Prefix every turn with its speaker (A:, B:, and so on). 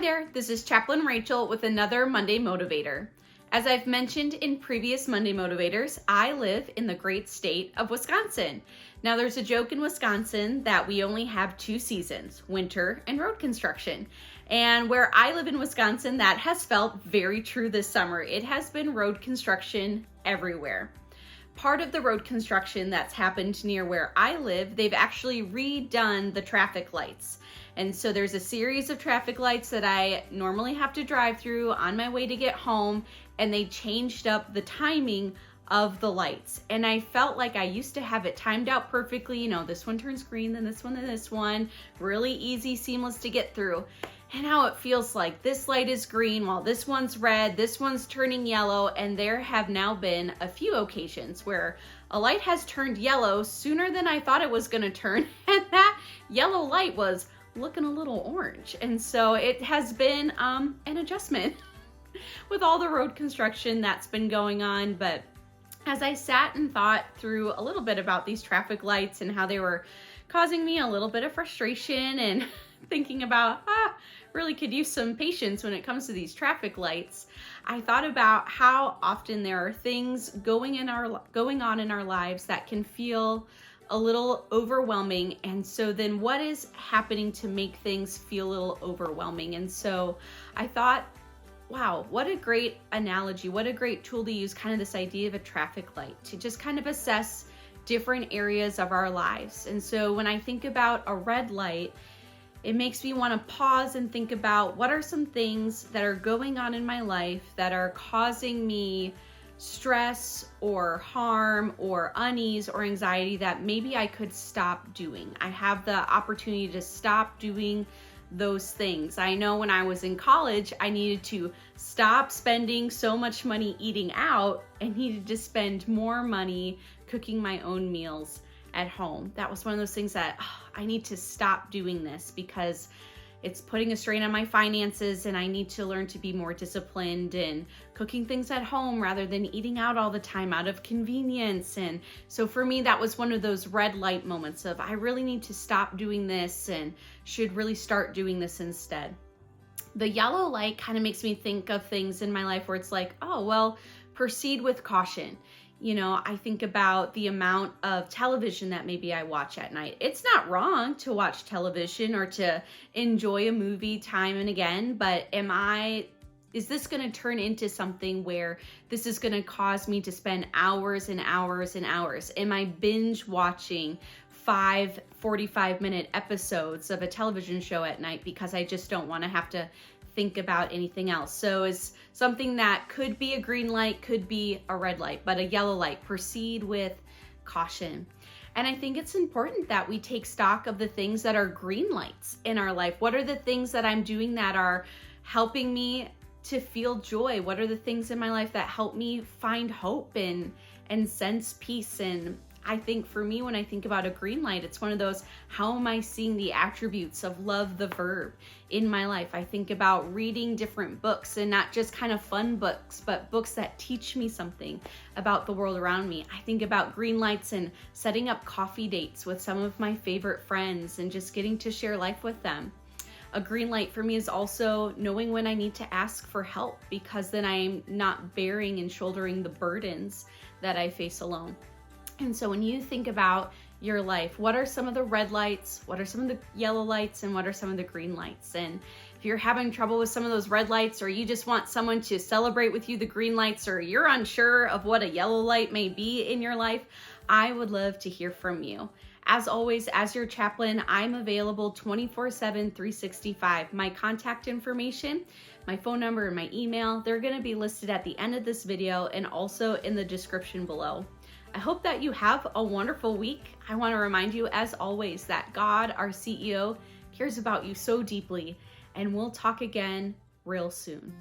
A: Hi there, this is Chaplain Rachel with another Monday Motivator. As I've mentioned in previous Monday Motivators, I live in the great state of Wisconsin. Now there's a joke in Wisconsin that we only have two seasons, winter and road construction. And where I live in Wisconsin, that has felt very true this summer. It has been road construction everywhere. Part of the road construction that's happened near where I live, they've actually redone the traffic lights. And so there's a series of traffic lights that I normally have to drive through on my way to get home, and they changed up the timing of the lights. And I felt like I used to have it timed out perfectly. You know, this one turns green, then this one, really easy, seamless to get through. And now it feels like this light is green while this one's red, this one's turning yellow, and there have now been a few occasions where a light has turned yellow sooner than I thought it was gonna turn, and that yellow light was looking a little orange. And so it has been an adjustment with all the road construction that's been going on. But as I sat and thought through a little bit about these traffic lights and how they were causing me a little bit of frustration and thinking about, really could use some patience when it comes to these traffic lights, I thought about how often there are things going on in our lives that can feel a little overwhelming. And so then what is happening to make things feel a little overwhelming? And so I thought, wow, what a great analogy, what a great tool to use, kind of this idea of a traffic light to just kind of assess different areas of our lives. And so when I think about a red light, it makes me want to pause and think about what are some things that are going on in my life that are causing me stress or harm or unease or anxiety that maybe I could stop doing. I have the opportunity to stop doing those things. I know when I was in college, I needed to stop spending so much money eating out and needed to spend more money cooking my own meals at home. That was one of those things that I need to stop doing this because it's putting a strain on my finances, and I need to learn to be more disciplined in cooking things at home rather than eating out all the time out of convenience. And so for me, that was one of those red light moments of I really need to stop doing this and should really start doing this instead. The yellow light kind of makes me think of things in my life where it's like, oh, well, proceed with caution. You know, I think about the amount of television that maybe I watch at night. It's not wrong to watch television or to enjoy a movie time and again, but is this going to turn into something where this is going to cause me to spend hours and hours and hours? Am I binge watching 5 45-minute episodes of a television show at night because I just don't want to have to think about anything else? So it's something that could be a green light, could be a red light, but a yellow light, proceed with caution. And I think it's important that we take stock of the things that are green lights in our life. What are the things that I'm doing that are helping me to feel joy? What are the things in my life that help me find hope and sense peace? And I think for me, when I think about a green light, it's one of those, how am I seeing the attributes of love, the verb, in my life? I think about reading different books, and not just kind of fun books, but books that teach me something about the world around me. I think about green lights and setting up coffee dates with some of my favorite friends and just getting to share life with them. A green light for me is also knowing when I need to ask for help, because then I'm not bearing and shouldering the burdens that I face alone. And so when you think about your life, what are some of the red lights? What are some of the yellow lights? And what are some of the green lights? And if you're having trouble with some of those red lights, or you just want someone to celebrate with you the green lights, or you're unsure of what a yellow light may be in your life, I would love to hear from you. As always, as your chaplain, I'm available 24/7, 365. My contact information, my phone number, and my email, they're going to be listed at the end of this video and also in the description below. I hope that you have a wonderful week. I want to remind you, as always, that God, our CEO, cares about you so deeply, and we'll talk again real soon.